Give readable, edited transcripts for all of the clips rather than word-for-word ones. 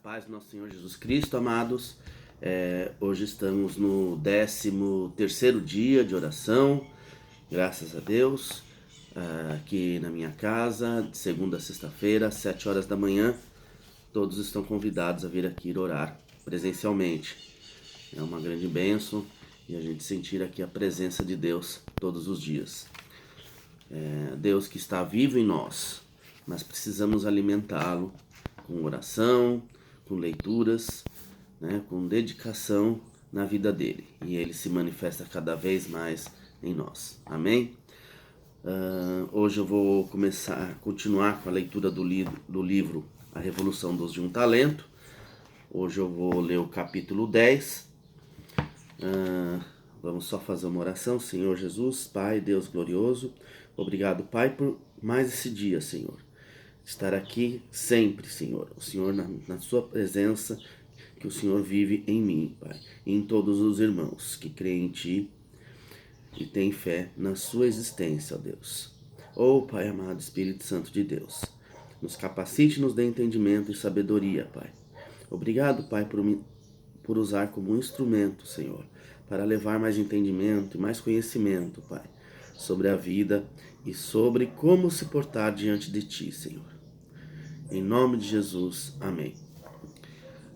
paz do nosso Senhor Jesus Cristo, amados. Hoje estamos no 13º dia de oração, graças a Deus, aqui na minha casa, de segunda a sexta-feira, às 7 horas da manhã. Todos estão convidados a vir aqui orar presencialmente. É uma grande bênção e a gente sentir aqui a presença de Deus todos os dias. Deus que está vivo em nós, mas precisamos alimentá-lo com oração, com leituras, com dedicação na vida dele. E ele se manifesta cada vez mais em nós. Amém? Hoje eu vou continuar com a leitura do livro A Revolução dos de um Talento. Hoje eu vou ler o capítulo 10. Vamos só fazer uma oração. Senhor Jesus, Pai, Deus glorioso, obrigado, Pai, por mais esse dia, Senhor. Estar aqui sempre, Senhor. O Senhor na sua presença, que o Senhor vive em mim, Pai. E em todos os irmãos que creem em Ti e têm fé na sua existência, ó Deus. Pai amado, Espírito Santo de Deus, nos capacite, nos dê entendimento e sabedoria, Pai. Obrigado, Pai, por usar como um instrumento, Senhor, para levar mais entendimento e mais conhecimento, Pai, sobre a vida e sobre como se portar diante de Ti, Senhor. Em nome de Jesus, amém.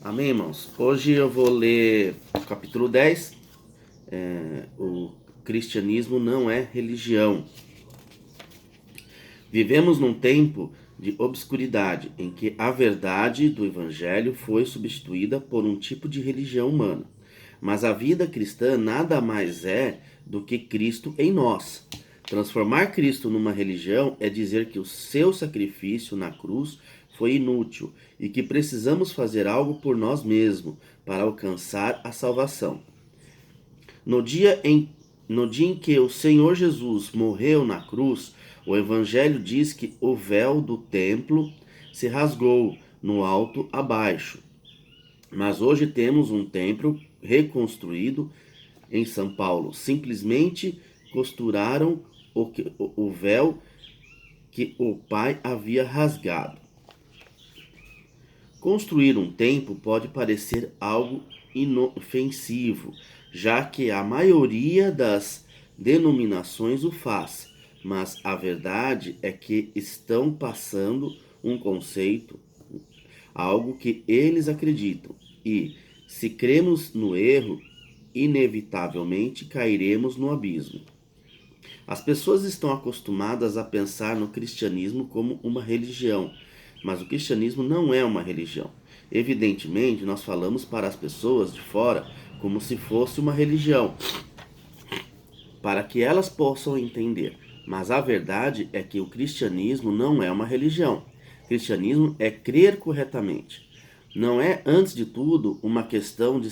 Amém, irmãos? Hoje eu vou ler o capítulo 10. O cristianismo não é religião. Vivemos num tempo de obscuridade, em que a verdade do Evangelho foi substituída por um tipo de religião humana. Mas a vida cristã nada mais é do que Cristo em nós. Transformar Cristo numa religião é dizer que o seu sacrifício na cruz foi inútil e que precisamos fazer algo por nós mesmos para alcançar a salvação. No dia em que o Senhor Jesus morreu na cruz, o Evangelho diz que o véu do templo se rasgou no alto a baixo. Mas hoje temos um templo reconstruído em São Paulo. Simplesmente costuraram o véu que o Pai havia rasgado. Construir um templo pode parecer algo inofensivo, já que a maioria das denominações o faz, mas a verdade é que estão passando um conceito, algo que eles acreditam, e se cremos no erro, inevitavelmente cairemos no abismo. As pessoas estão acostumadas a pensar no cristianismo como uma religião, mas o cristianismo não é uma religião. Evidentemente, nós falamos para as pessoas de fora como se fosse uma religião, para que elas possam entender. Mas a verdade é que o cristianismo não é uma religião. O cristianismo é crer corretamente. Não é, antes de tudo, uma questão de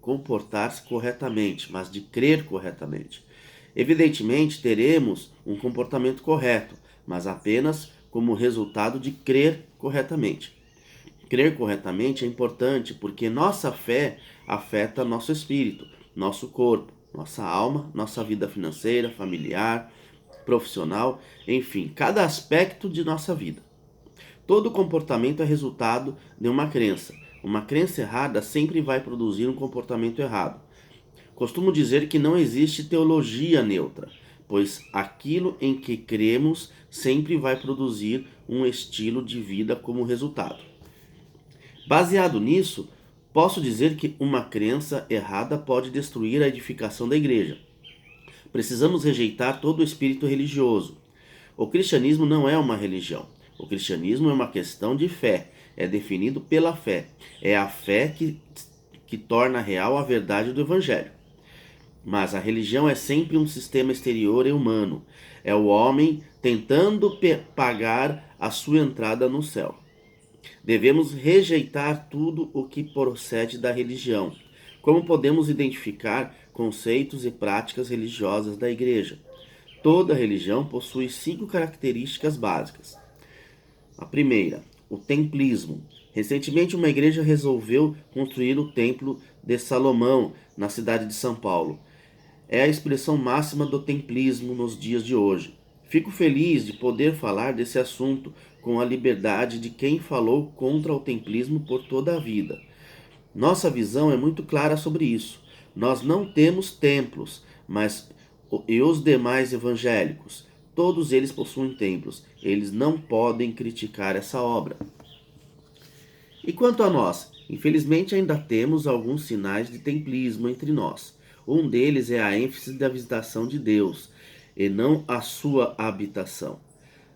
comportar-se corretamente, mas de crer corretamente. Evidentemente, teremos um comportamento correto, mas apenas como resultado de crer corretamente. Crer corretamente é importante porque nossa fé afeta nosso espírito, nosso corpo, nossa alma, nossa vida financeira, familiar, profissional, enfim, cada aspecto de nossa vida. Todo comportamento é resultado de uma crença. Uma crença errada sempre vai produzir um comportamento errado. Costumo dizer que não existe teologia neutra, pois aquilo em que cremos sempre vai produzir um estilo de vida como resultado. Baseado nisso, posso dizer que uma crença errada pode destruir a edificação da igreja. Precisamos rejeitar todo o espírito religioso. O cristianismo não é uma religião. O cristianismo é uma questão de fé. É definido pela fé. É a fé que torna real a verdade do Evangelho. Mas a religião é sempre um sistema exterior e humano. É o homem tentando pagar a sua entrada no céu. Devemos rejeitar tudo o que procede da religião. Como podemos identificar conceitos e práticas religiosas da igreja? Toda religião possui 5 características básicas. A primeira, o templismo. Recentemente, uma igreja resolveu construir o Templo de Salomão, na cidade de São Paulo. É a expressão máxima do templismo nos dias de hoje. Fico feliz de poder falar desse assunto com a liberdade de quem falou contra o templismo por toda a vida. Nossa visão é muito clara sobre isso. Nós não temos templos, mas e os demais evangélicos, todos eles possuem templos. Eles não podem criticar essa obra. E quanto a nós, infelizmente ainda temos alguns sinais de templismo entre nós. Um deles é a ênfase da visitação de Deus, e não a sua habitação.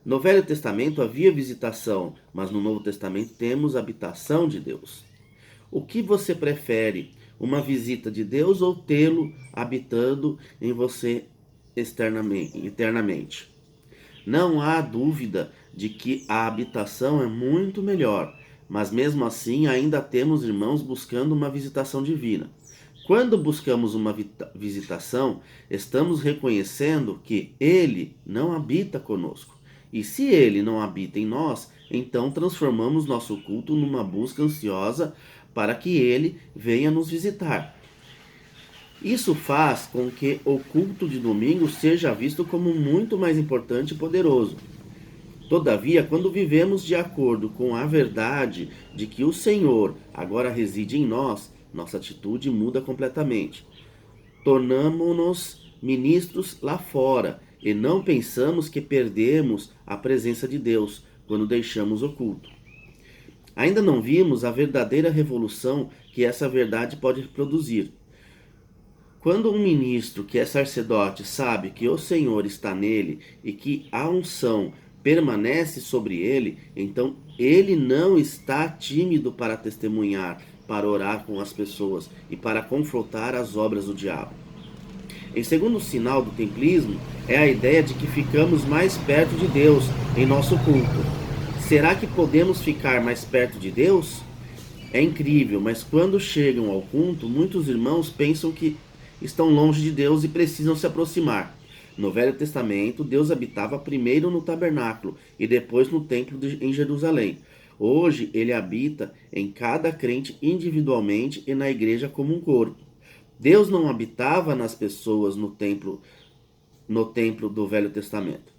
No Velho Testamento havia visitação, mas no Novo Testamento temos a habitação de Deus. O que você prefere? Uma visita de Deus ou tê-lo habitando em você eternamente? Não há dúvida de que a habitação é muito melhor, mas mesmo assim ainda temos irmãos buscando uma visitação divina. Quando buscamos uma visitação, estamos reconhecendo que Ele não habita conosco. E se Ele não habita em nós, então transformamos nosso culto numa busca ansiosa para que Ele venha nos visitar. Isso faz com que o culto de domingo seja visto como muito mais importante e poderoso. Todavia, quando vivemos de acordo com a verdade de que o Senhor agora reside em nós, nossa atitude muda completamente. Tornamo-nos ministros lá fora e não pensamos que perdemos a presença de Deus quando deixamos o culto. Ainda não vimos a verdadeira revolução que essa verdade pode produzir. Quando um ministro que é sacerdote sabe que o Senhor está nele e que a unção permanece sobre ele, então ele não está tímido para testemunhar, para orar com as pessoas e para confrontar as obras do diabo. Em segundo sinal do templismo é a ideia de que ficamos mais perto de Deus em nosso culto. Será que podemos ficar mais perto de Deus? É incrível, mas quando chegam ao culto, muitos irmãos pensam que estão longe de Deus e precisam se aproximar. No Velho Testamento, Deus habitava primeiro no tabernáculo e depois no templo em Jerusalém. Hoje, ele habita em cada crente individualmente e na igreja como um corpo. Deus não habitava nas pessoas no templo do Velho Testamento.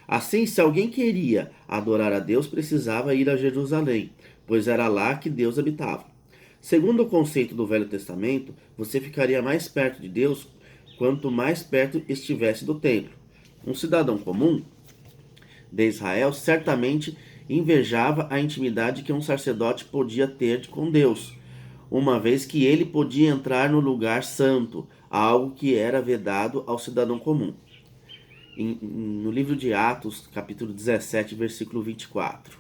Assim, se alguém queria adorar a Deus, precisava ir a Jerusalém, pois era lá que Deus habitava. Segundo o conceito do Velho Testamento, você ficaria mais perto de Deus quanto mais perto estivesse do templo. Um cidadão comum de Israel certamente invejava a intimidade que um sacerdote podia ter com Deus, uma vez que ele podia entrar no lugar santo, algo que era vedado ao cidadão comum. No livro de Atos, capítulo 17, versículo 24,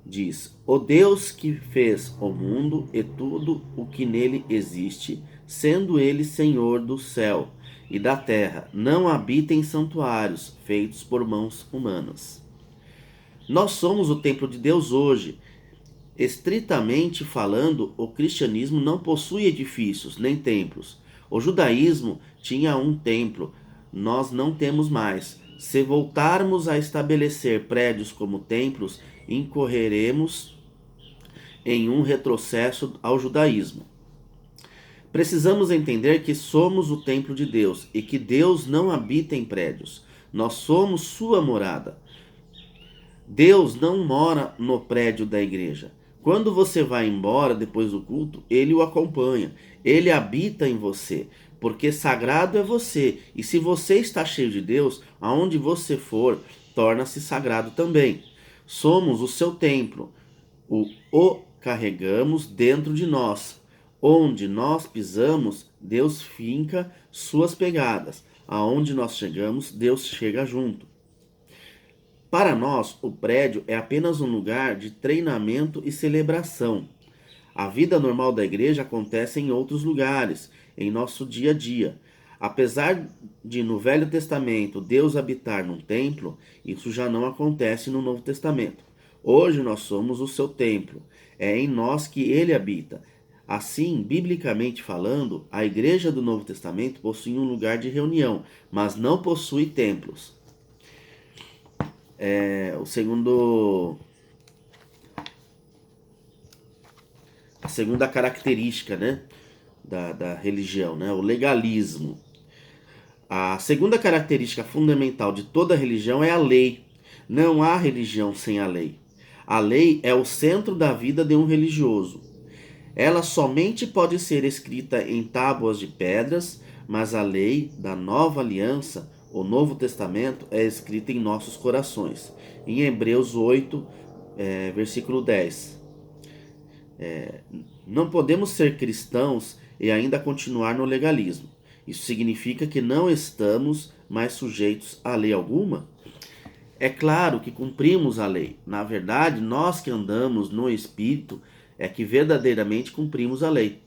diz: O Deus que fez o mundo e tudo o que nele existe, sendo ele Senhor do céu e da terra, não habita em santuários feitos por mãos humanas. Nós somos o templo de Deus hoje. Estritamente falando, o cristianismo não possui edifícios nem templos. O judaísmo tinha um templo, nós não temos mais. Se voltarmos a estabelecer prédios como templos, incorreremos em um retrocesso ao judaísmo. Precisamos entender que somos o templo de Deus e que Deus não habita em prédios. Nós somos sua morada. Deus não mora no prédio da igreja. Quando você vai embora depois do culto, ele o acompanha. Ele habita em você, porque sagrado é você. E se você está cheio de Deus, aonde você for, torna-se sagrado também. Somos o seu templo. O carregamos dentro de nós. Onde nós pisamos, Deus finca suas pegadas. Aonde nós chegamos, Deus chega junto. Para nós, o prédio é apenas um lugar de treinamento e celebração. A vida normal da igreja acontece em outros lugares, em nosso dia a dia. Apesar de no Velho Testamento Deus habitar num templo, isso já não acontece no Novo Testamento. Hoje nós somos o seu templo. É em nós que ele habita. Assim, biblicamente falando, a igreja do Novo Testamento possui um lugar de reunião, mas não possui templos. A segunda característica, né, da religião, né, o legalismo. A segunda característica fundamental de toda religião é a lei. Não há religião sem a lei. A lei é o centro da vida de um religioso. Ela somente pode ser escrita em tábuas de pedras, mas a lei da nova aliança, o Novo Testamento, é escrita em nossos corações. Em Hebreus 8, versículo 10. Não podemos ser cristãos e ainda continuar no legalismo. Isso significa que não estamos mais sujeitos a lei alguma? É claro que cumprimos a lei. Na verdade, nós que andamos no Espírito é que verdadeiramente cumprimos a lei.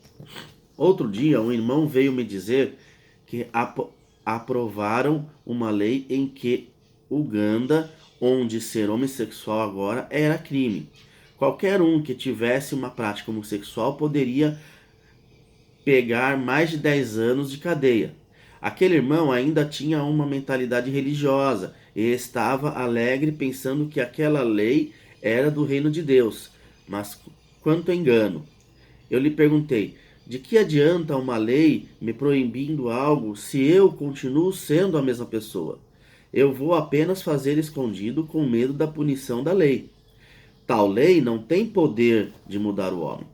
Outro dia, um irmão veio me dizer que aprovaram uma lei em que Uganda, onde ser homossexual agora era crime. Qualquer um que tivesse uma prática homossexual poderia pegar mais de 10 anos de cadeia. Aquele irmão ainda tinha uma mentalidade religiosa e estava alegre pensando que aquela lei era do reino de Deus. Mas quanto engano! Eu lhe perguntei: de que adianta uma lei me proibindo algo se eu continuo sendo a mesma pessoa? Eu vou apenas fazer escondido com medo da punição da lei. Tal lei não tem poder de mudar o homem.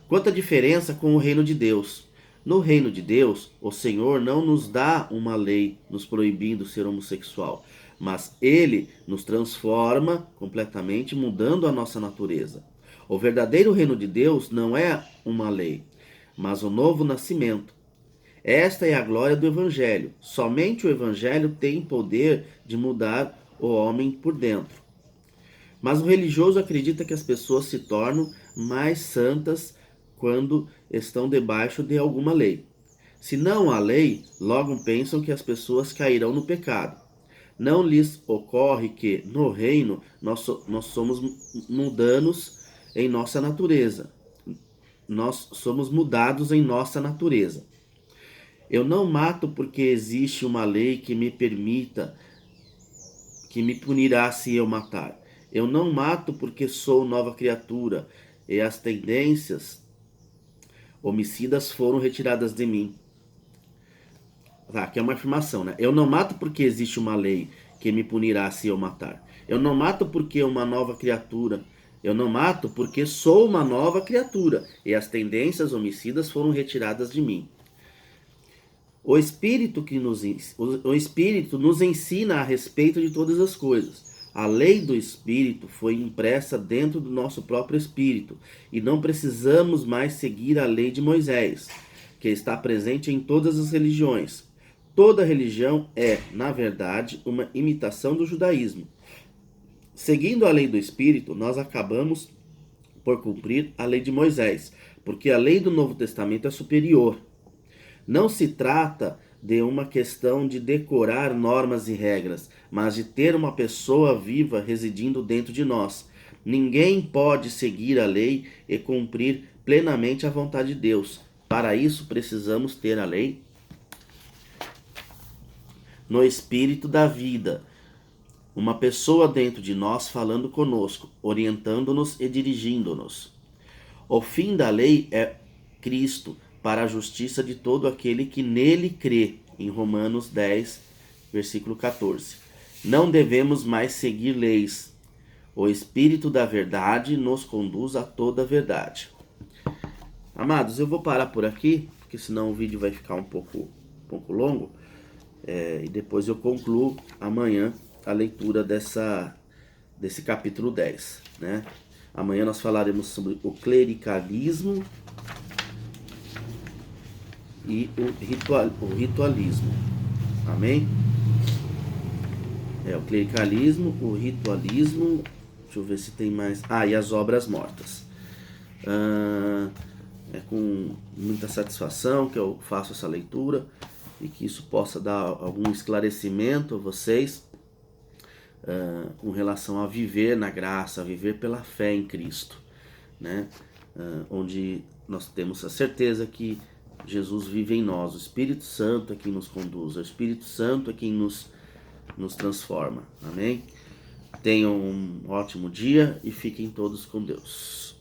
Quanta diferença com o reino de Deus. No reino de Deus, o Senhor não nos dá uma lei nos proibindo ser homossexual, mas Ele nos transforma completamente, mudando a nossa natureza. O verdadeiro reino de Deus não é uma lei, mas o novo nascimento. Esta é a glória do Evangelho. Somente o Evangelho tem poder de mudar o homem por dentro. Mas o religioso acredita que as pessoas se tornam mais santas quando estão debaixo de alguma lei. Se não há lei, logo pensam que as pessoas cairão no pecado. Não lhes ocorre que, no reino, nós somos mudados em nossa natureza. Nós somos mudados em nossa natureza. Eu não mato porque existe uma lei que me permita, que me punirá se eu matar. Eu não mato porque sou nova criatura e as tendências homicidas foram retiradas de mim. Tá, aqui é uma afirmação, né? Eu não mato porque existe uma lei que me punirá se eu matar. Eu não mato porque uma nova criatura. Eu não mato porque sou uma nova criatura e as tendências homicidas foram retiradas de mim. O Espírito nos ensina a respeito de todas as coisas. A lei do Espírito foi impressa dentro do nosso próprio espírito e não precisamos mais seguir a lei de Moisés, que está presente em todas as religiões. Toda religião é, na verdade, uma imitação do judaísmo. Seguindo a lei do Espírito, nós acabamos por cumprir a lei de Moisés, porque a lei do Novo Testamento é superior. Não se trata de uma questão de decorar normas e regras, mas de ter uma pessoa viva residindo dentro de nós. Ninguém pode seguir a lei e cumprir plenamente a vontade de Deus. Para isso, precisamos ter a lei no espírito da vida. Uma pessoa dentro de nós falando conosco, orientando-nos e dirigindo-nos. O fim da lei é Cristo, para a justiça de todo aquele que nele crê, em Romanos 10, versículo 14. Não devemos mais seguir leis. O Espírito da verdade nos conduz a toda a verdade. Amados, eu vou parar por aqui, porque senão o vídeo vai ficar um pouco longo. E depois eu concluo amanhã a leitura desse capítulo 10. Né? Amanhã nós falaremos sobre o clericalismo e o ritualismo. Amém? O clericalismo, o ritualismo, deixa eu ver se tem mais. E as obras mortas. É com muita satisfação que eu faço essa leitura e que isso possa dar algum esclarecimento a vocês com relação a viver na graça, a viver pela fé em Cristo, né? Onde nós temos a certeza que Jesus vive em nós, o Espírito Santo é quem nos conduz, o Espírito Santo é quem nos transforma. Amém? Tenham um ótimo dia e fiquem todos com Deus.